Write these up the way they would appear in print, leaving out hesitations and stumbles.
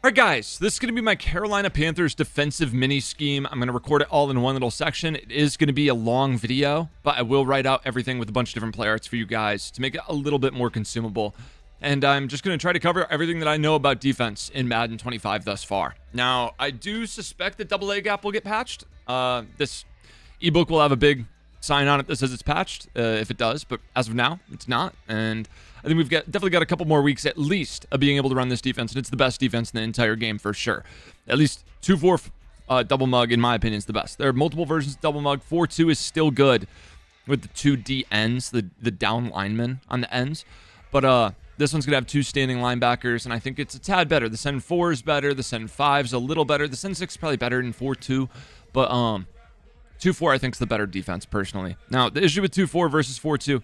All right, guys, this is going to be my Carolina Panthers defensive mini scheme. I'm going to record it all in one little section. It is going to be a long video, but I will write out everything with a bunch of different play arts for you guys to make it a little bit more consumable. And I'm just going to try to cover everything that I know about defense in Madden 25 thus far. Now, I do suspect that double A gap will get patched. This ebook will have a big sign on it that says it's patched, if it does, but as of now, it's not. And I think we've definitely got a couple more weeks at least of being able to run this defense, and it's the best defense in the entire game for sure. At least 2-4 double mug, in my opinion, is the best. There are multiple versions of double mug. 4-2 is still good with the 2 D ends, the down linemen on the ends. But this one's going to have 2 standing linebackers, and I think it's a tad better. The Sen 4 is better. The Sen 5 is a little better. The Sen 6 is probably better than 4-2, but 2-4 I think is the better defense personally. Now, the issue with 2-4 versus 4-2,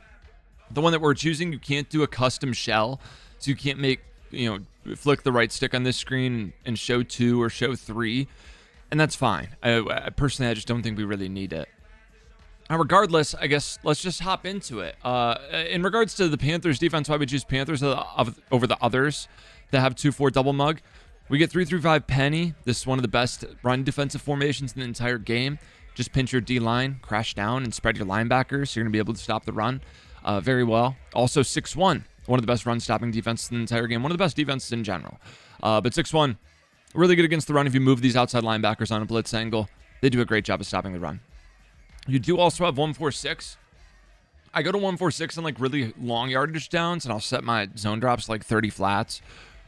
the one that we're choosing, you can't do a custom shell, so you can't make, flick the right stick on this screen and show 2 or show 3, and that's fine. I personally, I just don't think we really need it. Now, regardless, I guess let's just hop into it. In regards to the Panthers defense, why we choose Panthers over the others that have 2-4 double mug, we get 3-3-5 penny. This is one of the best run defensive formations in the entire game. Just pinch your D-line, crash down, and spread your linebackers, so you're going to be able to stop the run very well. Also, 6-1, one of the best run-stopping defenses in the entire game. One of the best defenses in general. But 6-1, really good against the run if you move these outside linebackers on a blitz angle. They do a great job of stopping the run. You do also have 1-4-6. I go to 1-4-6 on like really long yardage downs, and I'll set my zone drops like 30 flats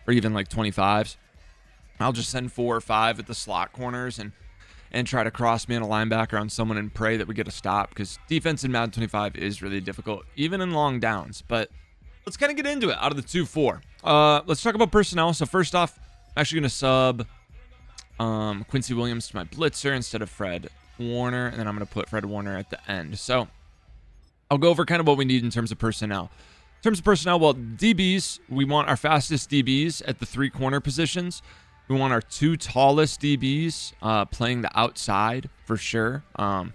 or even like 25s. I'll just send 4 or 5 at the slot corners and try to cross-man a linebacker on someone and pray that we get a stop, because defense in Madden 25 is really difficult, even in long downs. But let's kind of get into it out of the 2-4. Let's talk about personnel. So first off, I'm actually going to sub Quincy Williams to my blitzer instead of Fred Warner, and then I'm going to put Fred Warner at the end. So I'll go over kind of what we need in terms of personnel. In terms of personnel, well, DBs, we want our fastest DBs at the 3 corner positions. We want our 2 tallest DBs playing the outside for sure. So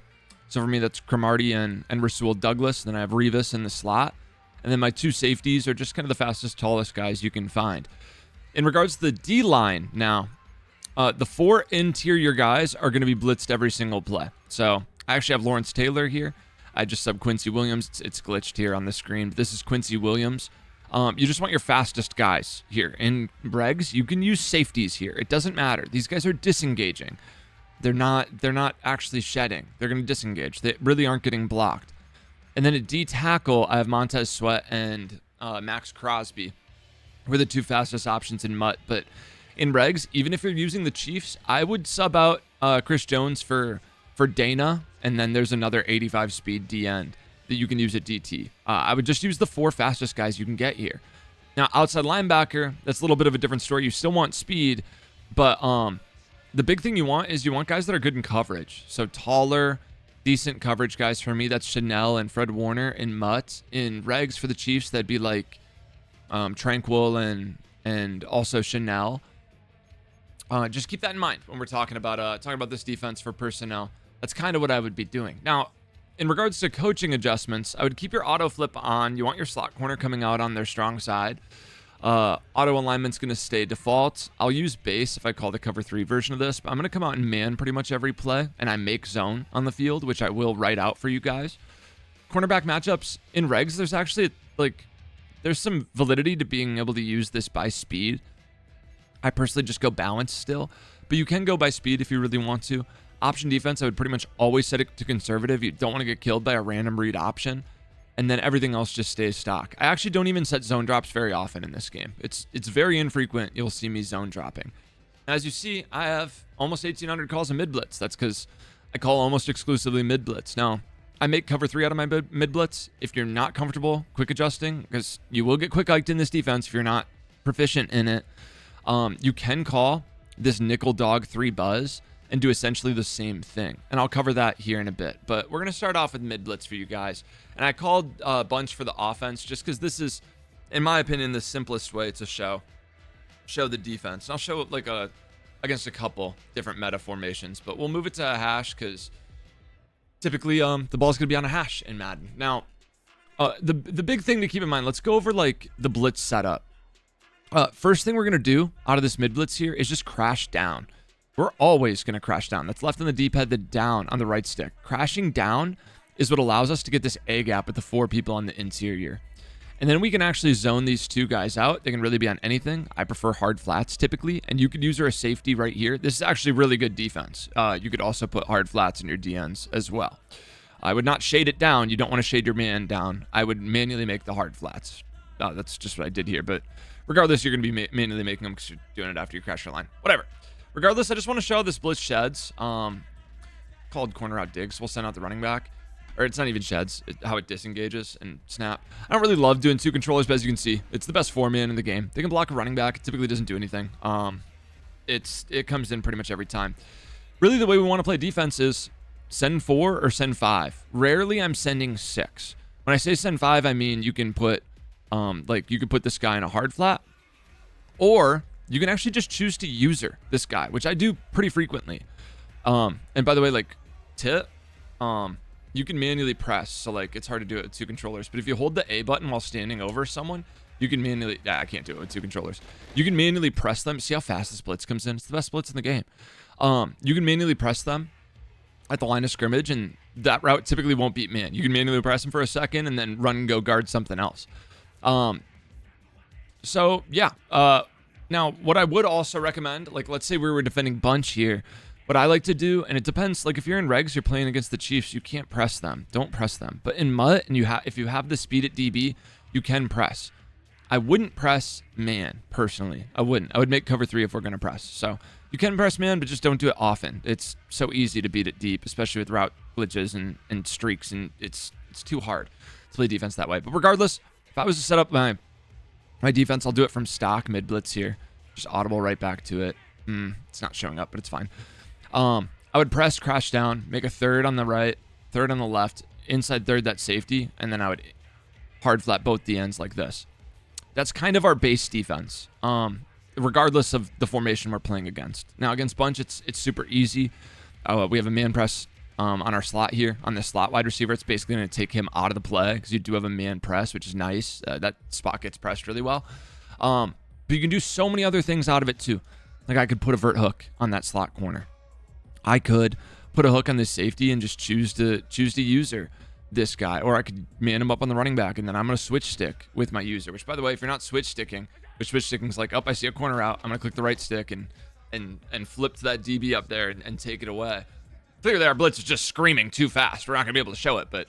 for me, that's Cromartie and Rasul Douglas. Then I have Revis in the slot. And then my 2 safeties are just kind of the fastest, tallest guys you can find. In regards to the D-line now, the 4 interior guys are going to be blitzed every single play. So I actually have Lawrence Taylor here. I just sub Quincy Williams. It's glitched here on the screen. But this is Quincy Williams. You just want your fastest guys here. In regs, you can use safeties here. It doesn't matter. These guys are disengaging. They're not actually shedding. They're going to disengage. They really aren't getting blocked. And then at D tackle, I have Montez Sweat and Max Crosby. We're the 2 fastest options in MUT. But in regs, even if you're using the Chiefs, I would sub out Chris Jones for Dana, and then there's another 85 speed D end that you can use at DT. I would just use the 4 fastest guys you can get here. Now, outside linebacker, that's a little bit of a different story. You still want speed, but the big thing you want guys that are good in coverage. So taller, decent coverage guys for me. That's Chanel and Fred Warner in MUT. In regs for the Chiefs, that'd be like Tranquil and also Chanel. Just keep that in mind when we're talking about this defense for personnel. That's kind of what I would be doing. Now, in regards to coaching adjustments, I would keep your auto flip on. You want your slot corner coming out on their strong side. Auto alignment's going to stay default. I'll use base if I call the cover 3 version of this, but I'm going to come out in man pretty much every play, and I make zone on the field, which I will write out for you guys. Cornerback matchups in regs, there's actually there's some validity to being able to use this by speed. I personally just go balance still, but you can go by speed if you really want to. Option defense, I would pretty much always set it to conservative. You don't want to get killed by a random read option. And then everything else just stays stock. I actually don't even set zone drops very often in this game. It's very infrequent you'll see me zone dropping. As you see, I have almost 1,800 calls in mid-blitz. That's because I call almost exclusively mid-blitz. Now, I make cover 3 out of my mid-blitz. If you're not comfortable quick adjusting, because you will get quick hiked in this defense if you're not proficient in it, you can call this nickel dog 3 buzz and do essentially the same thing. And I'll cover that here in a bit. But we're going to start off with mid-blitz for you guys. And I called a bunch for the offense just because this is, in my opinion, the simplest way to show the defense. And I'll show it against a couple different meta formations. But we'll move it to a hash because typically the ball's going to be on a hash in Madden. Now, the big thing to keep in mind, let's go over the blitz setup. First thing we're going to do out of this mid blitz here is just crash down. We're always going to crash down. That's left on the D-pad, the down on the right stick. Crashing down is what allows us to get this A gap with the 4 people on the interior. And then we can actually zone these 2 guys out. They can really be on anything. I prefer hard flats typically, and you could use her as safety right here. This is actually really good defense. You could also put hard flats in your DNs as well. I would not shade it down. You don't want to shade your man down. I would manually make the hard flats. That's just what I did here, but regardless, you're going to be manually making them because you're doing it after you crash your line. Whatever. Regardless, I just want to show how this blitz sheds. Called corner out digs. We'll send out the running back. Or it's not even sheds, how it disengages and snap. I don't really love doing 2 controllers, but as you can see, it's the best 4-man in the game. They can block a running back. It typically doesn't do anything. It comes in pretty much every time. Really, the way we want to play defense is send 4 or send 5. Rarely I'm sending 6. When I say send 5, I mean you can put you could put this guy in a hard flat, or you can actually just choose to user this guy, which I do pretty frequently. And by the way, you can manually press, so it's hard to do it with 2 controllers, but if you hold the A button while standing over someone, you can manually, I can't do it with 2 controllers. You can manually press them. See how fast this blitz comes in? It's the best blitz in the game. You can manually press them at the line of scrimmage, and that route typically won't beat man. You can manually press them for a second and then run and go guard something else. So yeah, now what I would also recommend, let's say we were defending bunch here, what I like to do, and it depends, if you're in regs, you're playing against the Chiefs, you can't press them. Don't press them. But in MUT, and if you have the speed at DB, you can press. I wouldn't press man, personally. I wouldn't. I would make cover 3 if we're going to press. So you can press man, but just don't do it often. It's so easy to beat it deep, especially with route glitches and streaks, and it's too hard to play defense that way. But regardless, if I was to set up my defense, I'll do it from stock mid blitz here. Just audible right back to it. It's not showing up, but it's fine. I would press, crash down, make a 3rd on the right, 3rd on the left, inside 3rd that safety, and then I would hard flat both the ends like this. That's kind of our base defense, regardless of the formation we're playing against. Now against bunch, it's super easy. We have a man press on our slot here, on this slot wide receiver. It's basically going to take him out of the play because you do have a man press, which is nice. That spot gets pressed really well. But you can do so many other things out of it too. I could put a vert hook on that slot corner. I could put a hook on this safety and just choose to user this guy, or I could man him up on the running back, and then I'm going to switch stick with my user, which by the way, if you're not switch sticking, which switch sticking is I see a corner out, I'm going to click the right stick and flip to that DB up there and take it away. Clearly our blitz is just screaming too fast. We're not going to be able to show it, but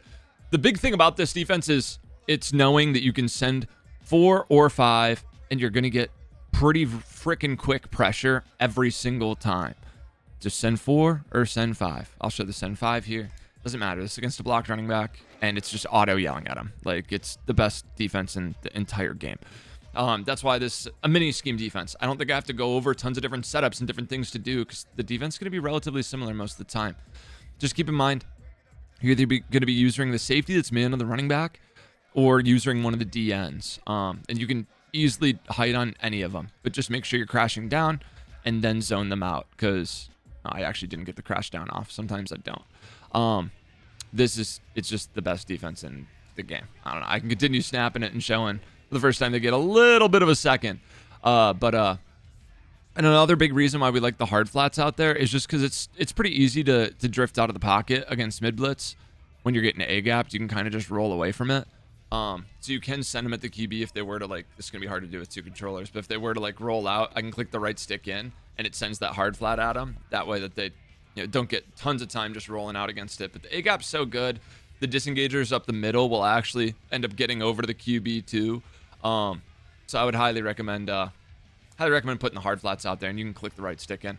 the big thing about this defense is it's knowing that you can send 4 or 5 and you're going to get pretty freaking quick pressure every single time. Just send 4 or send 5. I'll show the send 5 here. Doesn't matter. This is against a blocked running back, and it's just auto yelling at him. It's the best defense in the entire game. That's why this is a mini scheme defense. I don't think I have to go over tons of different setups and different things to do because the defense is going to be relatively similar most of the time. Just keep in mind, you're either going to be using the safety that's man on the running back or using one of the DNs. And you can easily hide on any of them, but just make sure you're crashing down and then zone them out because I actually didn't get the crash down off. Sometimes I don't. It's just the best defense in the game. I don't know. I can continue snapping it and showing for the first time they get a little bit of a second. And another big reason why we like the hard flats out there is just because it's pretty easy to drift out of the pocket against mid blitz. When you're getting A gapped, you can kind of just roll away from it. So you can send them at the QB if they were to this is gonna be hard to do with 2 controllers, but if they were to roll out, I can click the right stick in and it sends that hard flat at them. That way that they don't get tons of time just rolling out against it. But the A gap's so good. The disengagers up the middle will actually end up getting over to the QB too. So I would highly recommend putting the hard flats out there, and you can click the right stick in.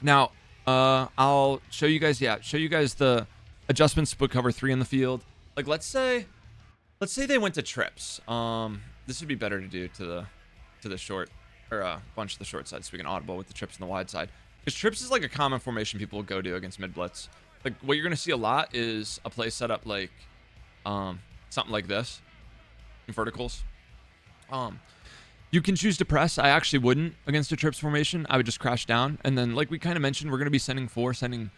Now, I'll show you guys the adjustments to put cover 3 in the field. Let's say they went to trips. This would be better to do to the short, or a bunch of the short side, so we can audible with the trips on the wide side. Because trips is a common formation people will go to against mid blitz. What you're gonna see a lot is a play setup something like this in verticals. You can choose to press. I actually wouldn't against a trips formation. I would just crash down, and then we kind of mentioned, we're gonna be sending 4, sending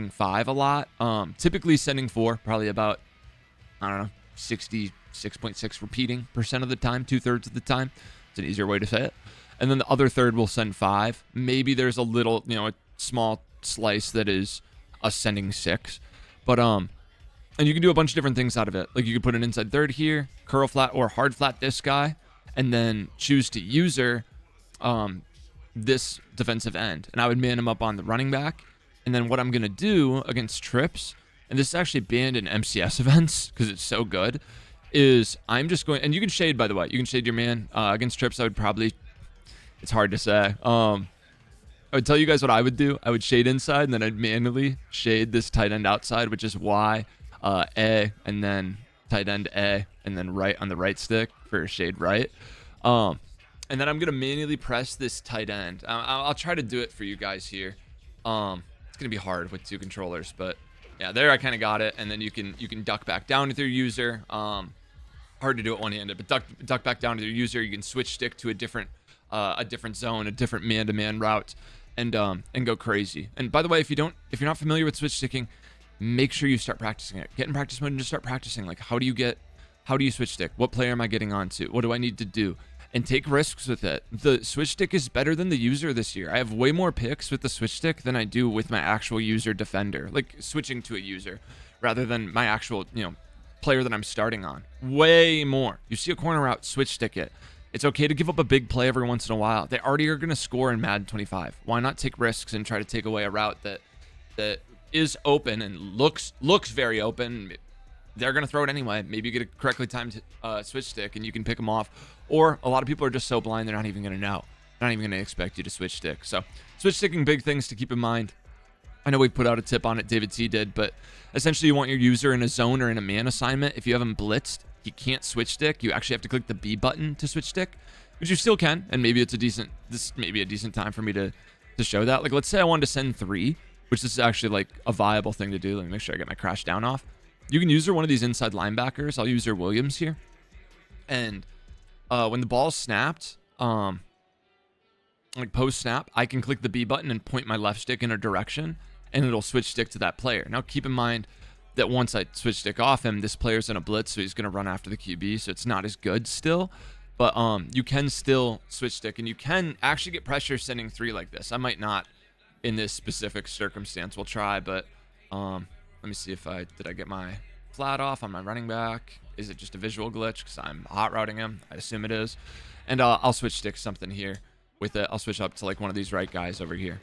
5 a lot. Typically sending 4, probably about 66.6 repeating % of the time, 2/3 of the time. It's an easier way to say it. And then the other third will send 5. Maybe there's a little, a small slice that is us sending 6. But and you can do a bunch of different things out of it. Like you could put an inside third here, curl flat or hard flat this guy, and then choose to user this defensive end. And I would man him up on the running back. And then what I'm going to do against trips, and this is actually banned in MCS events because it's so good, is I'm just going, and you can shade, by the way, you can shade your man. Against trips, I would probably, it's hard to say. I would tell you guys what I would do. I would shade inside, and then I'd manually shade this tight end outside, which is Y, A, and then tight end A, and then right on the right stick for shade right. And then I'm going to manually press this tight end. I'll try to do it for you guys here. It's going to be hard with 2 controllers, but yeah, there I kind of got it. And then you can duck back down with your user. Hard to do it one-handed, but duck back down to your user. You can switch stick to a different zone, a different man-to-man route, and go crazy. And by the way, if you're not familiar with switch sticking, make sure you start practicing it. Get in practice mode and just start practicing. Like, how do you switch stick? What player am I getting onto? What do I need to do? And take risks with it. The switch stick is better than the user this year. I have way more picks with the switch stick than I do with my actual user defender, like switching to a user rather than my actual, player that I'm starting on. Way more. You see a corner route, switch stick it. It's okay to give up a big play every once in a while. They already are going to score in Madden 25. Why not take risks and try to take away a route that is open and looks very open? They're going to throw it anyway. Maybe you get a correctly timed switch stick and you can pick them off. Or a lot of people are just so blind they're not even going to know. They're not even going to expect you to switch stick. So switch sticking, big things to keep in mind. I know we put out a tip on it, David T did, but essentially you want your user in a zone or in a man assignment. If you have him blitzed, he can't switch stick. You actually have to click the B button to switch stick, which you still can. And maybe it's this may be a decent time for me to show that. Like, let's say I wanted to send 3, which is actually like a viable thing to do. Let me make sure I get my crash down off. You can use one of these inside linebackers. I'll use Williams here. And when the ball's snapped, like post snap, I can click the B button and point my left stick in a direction, and it'll switch stick to that player. Now, keep in mind that once I switch stick off him, this player's in a blitz, so he's going to run after the QB, so it's not as good still. But you can still switch stick, and you can actually get pressure sending 3 like this. I might not in this specific circumstance. We'll try, but let me see if did I get my flat off on my running back? Is it just a visual glitch because I'm hot routing him? I assume it is. And I'll switch stick something here with it. I'll switch up to like one of these right guys over here.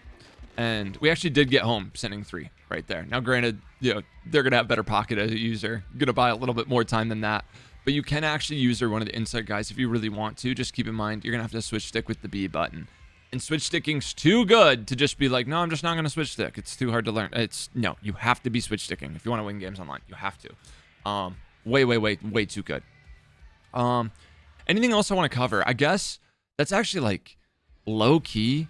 And we actually did get home sending 3 right there. Now, granted, they're going to have better pocket as a user. You're going to buy a little bit more time than that. But you can actually use one of the inside guys if you really want to. Just keep in mind, you're going to have to switch stick with the B button. And switch sticking's too good to just be like, no, I'm just not going to switch stick. It's too hard to learn. No, you have to be switch sticking. If you want to win games online, you have to. Way too good. Anything else I want to cover? I guess that's actually like low key.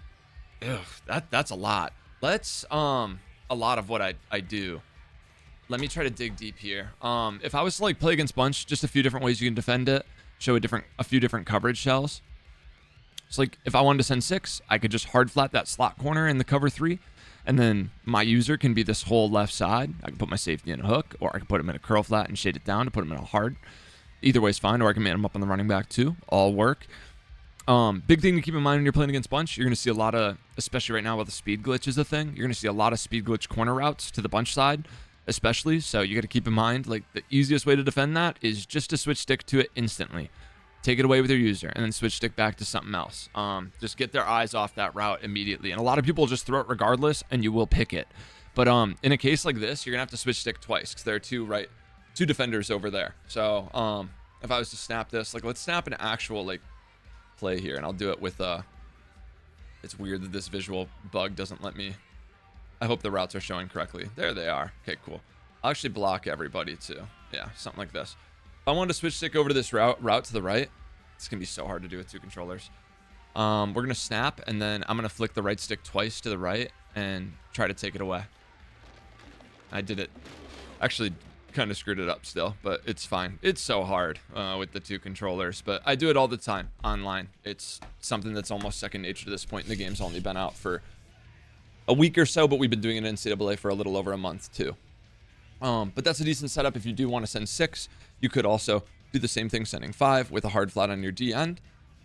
Ugh, that's a lot. Let's, a lot of what I do. Let me try to dig deep here. If I was to like play against bunch, just a few different ways you can defend it, show a few different coverage shells. So like if I wanted to send 6, I could just hard flat that slot corner in the cover 3. And then my user can be this whole left side. I can put my safety in a hook, or I can put him in a curl flat and shade it down to put him in a hard. Either way is fine, or I can man him up on the running back too. All work. Big thing to keep in mind when you're playing against bunch, you're going to see a lot of, especially right now while the speed glitch is a thing, you're going to see a lot of speed glitch corner routes to the bunch side, especially. So you got to keep in mind, like the easiest way to defend that is just to switch stick to it instantly. Take it away with your user and then switch stick back to something else. Just get their eyes off that route immediately. And a lot of people just throw it regardless and you will pick it. But in a case like this, you're gonna have to switch stick twice because there are two defenders over there. So if I was to snap this, like let's snap an actual like play here, and I'll do it with it's weird that this visual bug doesn't let me. I hope the routes are showing correctly. There they are. Okay, cool. I'll actually block everybody too. Yeah, something like this. If I wanted to switch stick over to this route to the right, it's going to be so hard to do with 2 controllers. We're going to snap, and then I'm going to flick the right stick twice to the right and try to take it away. I did it. Actually, kind of screwed it up still, but it's fine. It's so hard with the 2 controllers, but I do it all the time online. It's something that's almost second nature to this point, and the game's only been out for a week or so, but we've been doing it in NCAA for a little over a month too. But that's a decent setup if you do want to send 6. You could also do the same thing, sending 5 with a hard flat on your D end.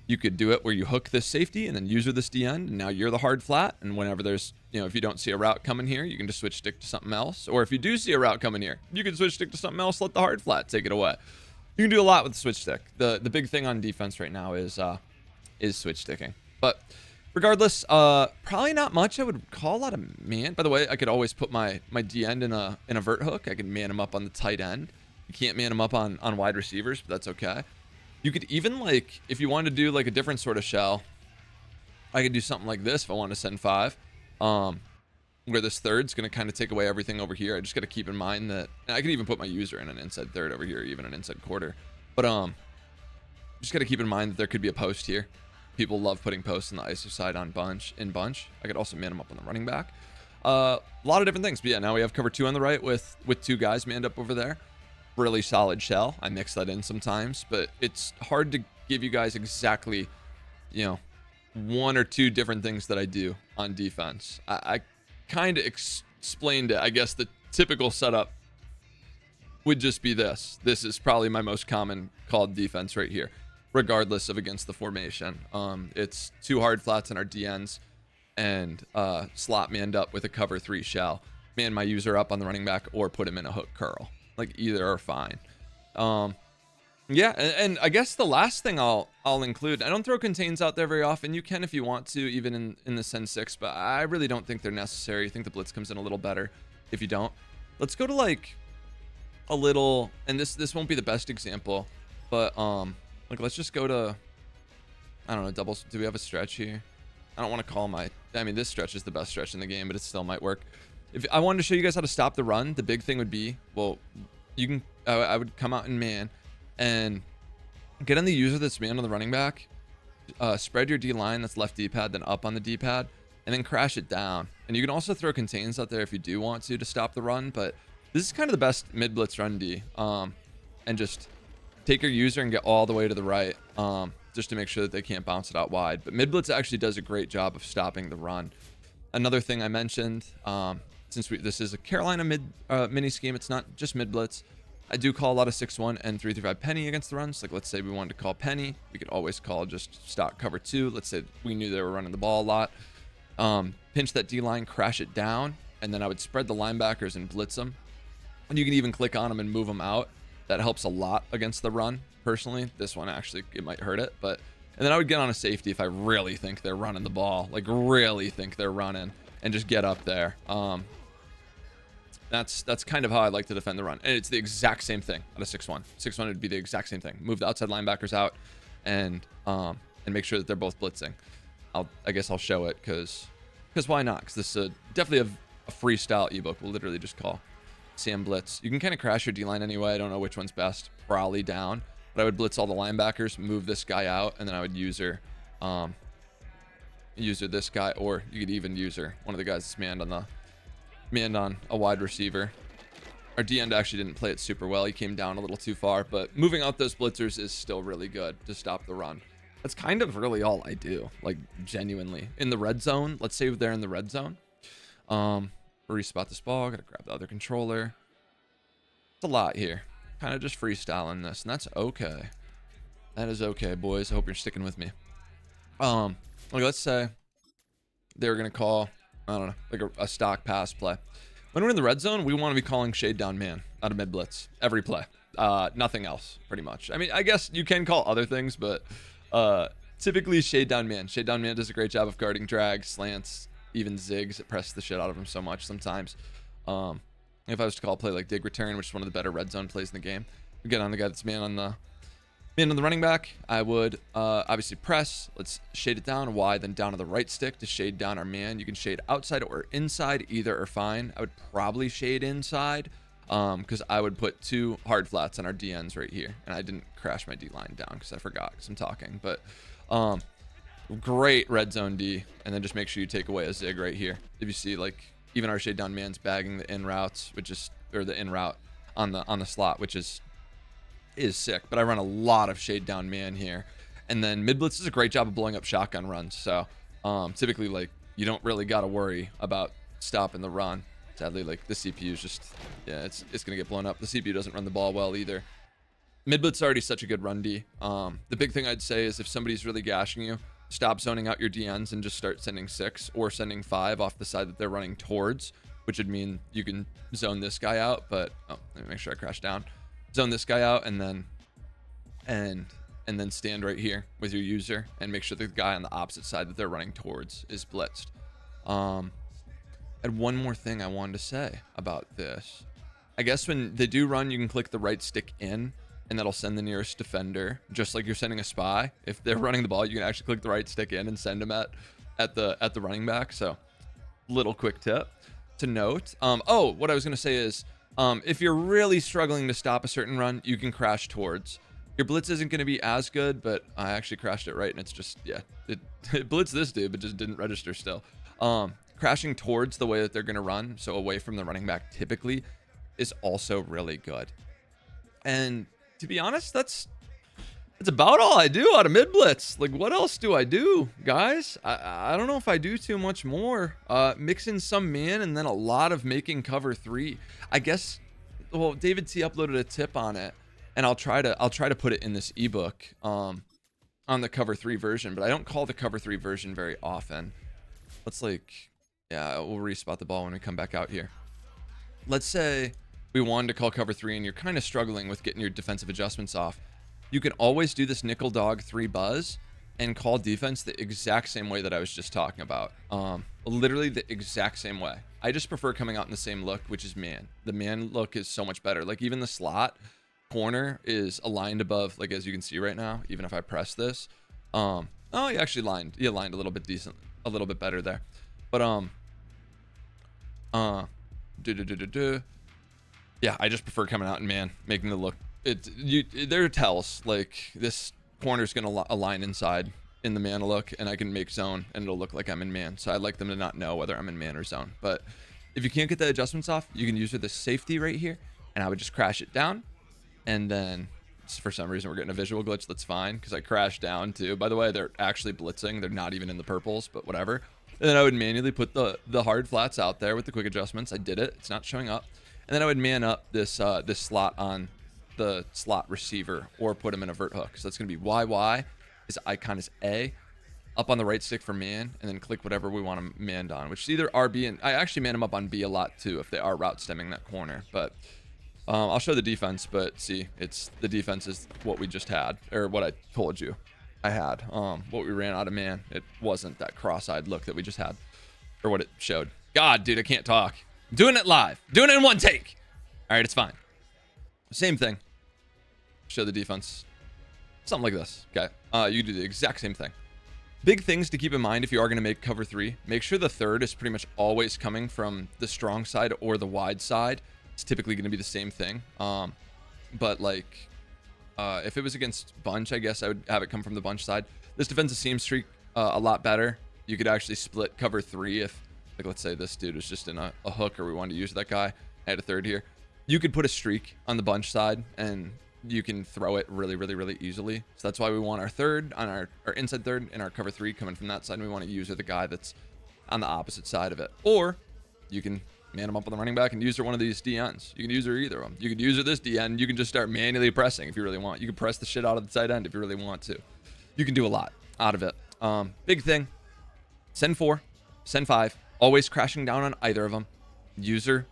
You could do it where you hook this safety and then user this D end, and now you're the hard flat. And whenever there's, if you don't see a route coming here, you can just switch stick to something else. Or if you do see a route coming here, you can switch stick to something else, let the hard flat take it away. You can do a lot with the switch stick. The big thing on defense right now is switch sticking. But regardless, probably not much I would call a lot of man. By the way, I could always put my D end in a vert hook. I can man him up on the tight end. You can't man him up on wide receivers, but that's okay. You could even, like, if you wanted to do like a different sort of shell, I could do something like this if I wanted to send 5, where this third's going to kind of take away everything over here. I just got to keep in mind that, and I could even put my user in an inside third over here, even an inside quarter. But just got to keep in mind that there could be a post here. People love putting posts on the ISO side on bunch. I could also man them up on the running back. A lot of different things. But yeah, now we have cover 2 on the right with 2 guys manned up over there. Really solid shell. I mix that in sometimes, but it's hard to give you guys exactly, 1 or 2 different things that I do on defense. I kind of explained it. I guess the typical setup would just be this. This is probably my most common called defense right here, regardless of against the formation. It's 2 hard flats in our DNs and slot manned up with a cover 3 shell. Man my user up on the running back or put him in a hook curl. Like either are fine. Yeah, and I guess the last thing I'll include, I don't throw contains out there very often. You can if you want to, even in the Send 6, but I really don't think they're necessary. I think the blitz comes in a little better if you don't. Let's go to like a little, and this won't be the best example, but like let's just go to, I don't know, doubles. Do we have a stretch here? I don't want to call this stretch is the best stretch in the game, but it still might work. If I wanted to show you guys how to stop the run, the big thing would be, well, you can, I would come out and man and get on the user that's man on the running back, spread your D line that's left D-pad, then up on the D-pad, and then crash it down. And you can also throw contains out there if you do want to stop the run, but this is kind of the best mid blitz run D. And just take your user and get all the way to the right, just to make sure that they can't bounce it out wide. But mid blitz actually does a great job of stopping the run. Another thing I mentioned, since this is a Carolina mini scheme, it's not just mid blitz. I do call a lot of 6-1 and 3-5 penny against the runs. Like let's say we wanted to call penny, we could always call just stock cover 2. Let's say we knew they were running the ball a lot. Pinch that D line, crash it down, and then I would spread the linebackers and blitz them. And you can even click on them and move them out. That helps a lot against the run. Personally, this one actually it might hurt it, but and then I would get on a safety if I really think they're running the ball, like really think they're running, and just get up there. That's kind of how I like to defend the run. And it's the exact same thing at a 6-1. 6-1 would be the exact same thing. Move the outside linebackers out and make sure that they're both blitzing. I guess I'll show it because why not? Because this is definitely a freestyle ebook. We'll literally just call Sam Blitz. You can kind of crash your D-line anyway. I don't know which one's best. Probably down. But I would blitz all the linebackers, move this guy out, and then I would user this guy, or you could even user one of the guys that's manned on a wide receiver. Our D end actually didn't play it super well. He came down a little too far, but moving out those blitzers is still really good to stop the run. That's kind of really all I do, like genuinely. In the red zone, let's say they're in the red zone. Respot this ball, gotta grab the other controller. It's a lot here. Kind of just freestyling this, and that's okay. That is okay, boys. I hope you're sticking with me. Like let's say they were gonna call, I don't know, like a stock pass play. When we're in the red zone, we want to be calling shade down man out of mid blitz every play. Nothing else, pretty much. I mean, I guess you can call other things, but typically shade down man. Shade down man does a great job of guarding drags, slants, even zigs. It presses the shit out of him so much sometimes. If I was to call a play like dig return, which is one of the better red zone plays in the game, we get on the guy that's man on the running back. I would obviously press. Let's shade it down. Y, then down to the right stick to shade down our man. You can shade outside or inside. Either are fine. I would probably shade inside because I would put 2 hard flats on our DNs right here. And I didn't crash my D line down because I forgot because I'm talking. But great red zone D. And then just make sure you take away a zig right here. If you see like even our shade down man's bagging the in routes, which is, or the in route on the slot, which is sick. But I run a lot of shade down man here. And then mid blitz does a great job of blowing up shotgun runs. So typically like you don't really got to worry about stopping the run. Sadly, like the CPU is just, yeah, it's gonna get blown up. The CPU doesn't run the ball well either. Mid blitz is already such a good run D. The big thing I'd say is if somebody's really gashing you, stop zoning out your DNs and just start sending 6 or sending 5 off the side that they're running towards, which would mean you can zone this guy out. But let me make sure I crash down. Zone this guy out and then stand right here with your user and make sure the guy on the opposite side that they're running towards is blitzed. And one more thing I wanted to say about this. I guess when they do run, you can click the right stick in, and that'll send the nearest defender, just like you're sending a spy. If they're running the ball, you can actually click the right stick in and send them at the running back. So, little quick tip to note. Oh, what I was gonna say is, if you're really struggling to stop a certain run, you can crash towards. Your blitz isn't gonna be as good, but I actually crashed it right, and it's just, yeah, it blitzed this dude, but just didn't register still. Crashing towards the way that they're gonna run, so away from the running back typically, is also really good. And to be honest, that's about all I do out of mid blitz. Like, what else do I do, guys? I don't know if I do too much more. Mix in some man and then a lot of making cover 3. I guess, well, David T uploaded a tip on it, and I'll try to put it in this ebook on the cover 3 version, but I don't call the cover 3 version very often. Let's yeah, we'll respot the ball when we come back out here. Let's say we wanted to call cover 3 and you're kind of struggling with getting your defensive adjustments off. You can always do this nickel dog 3 buzz and call defense the exact same way that I was just talking about. Literally the exact same way. I just prefer coming out in the same look, which is man. The man look is so much better. Like, even the slot corner is aligned above, like, as you can see right now, even if I press this. Oh, he actually aligned a little bit decent, a little bit better there. But yeah, I just prefer coming out and man, making the look. There are tells, like, this corner's gonna align inside in the man look, and I can make zone and it'll look like I'm in man. So I'd like them to not know whether I'm in man or zone. But if you can't get the adjustments off, you can use this safety right here, and I would just crash it down. And then for some reason we're getting a visual glitch. That's fine, because I crashed down too. By the way, they're actually blitzing. They're not even in the purples, but whatever. And then I would manually put the hard flats out there with the quick adjustments. I did it. It's not showing up. And then I would man up this this slot on the slot receiver, or put him in a vert hook. So that's going to be YY. His icon is A. Up on the right stick for man, and then click whatever we want him manned on, which is either RB, and I actually man him up on B a lot too if they are route stemming that corner. But I'll show the defense, but see, it's the defense is what we just had, or what I told you I had. What we ran out of man, it wasn't that cross-eyed look that we just had, or what it showed. God, dude, I can't talk. I'm doing it live, doing it in one take. All right, it's fine. Same thing. Show the defense, something like this. Okay, you do the exact same thing. Big things to keep in mind if you are going to make cover 3. Make sure the third is pretty much always coming from the strong side or the wide side. It's typically going to be the same thing. But like, if it was against bunch, I guess I would have it come from the bunch side. This defensive seam streak a lot better. You could actually split cover 3 if, like, let's say this dude was just in a hook, or we wanted to use that guy. I had a third here. You could put a streak on the bunch side, and you can throw it really, really, really easily. So that's why we want our third on our inside third and our cover 3 coming from that side. And we want to use the guy that's on the opposite side of it. Or you can man him up on the running back and use one of these DNs. You can use either of them. You can use this DN. You can just start manually pressing if you really want. You can press the shit out of the tight end if you really want to. You can do a lot out of it. Big thing, send 4, send 5, always crashing down on either of them. User,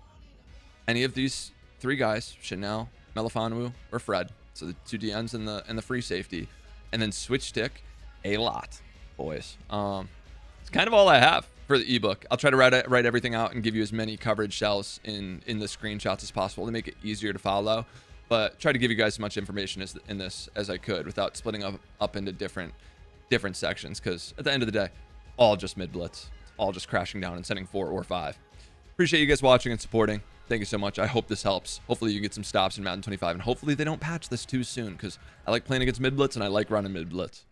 any of these 3 guys, Chanel, Melifonwu, or Fred. So the 2 DNs and the free safety. And then switch stick a lot, boys. It's kind of all I have for the ebook. I'll try to write everything out and give you as many coverage shells in the screenshots as possible to make it easier to follow. But try to give you guys as much information in this as I could without splitting up into different sections. Because at the end of the day, all just mid blitz, all just crashing down and sending 4 or 5. Appreciate you guys watching and supporting. Thank you so much. I hope this helps. Hopefully you get some stops in Madden 25, and hopefully they don't patch this too soon, because I like playing against mid blitz and I like running mid blitz.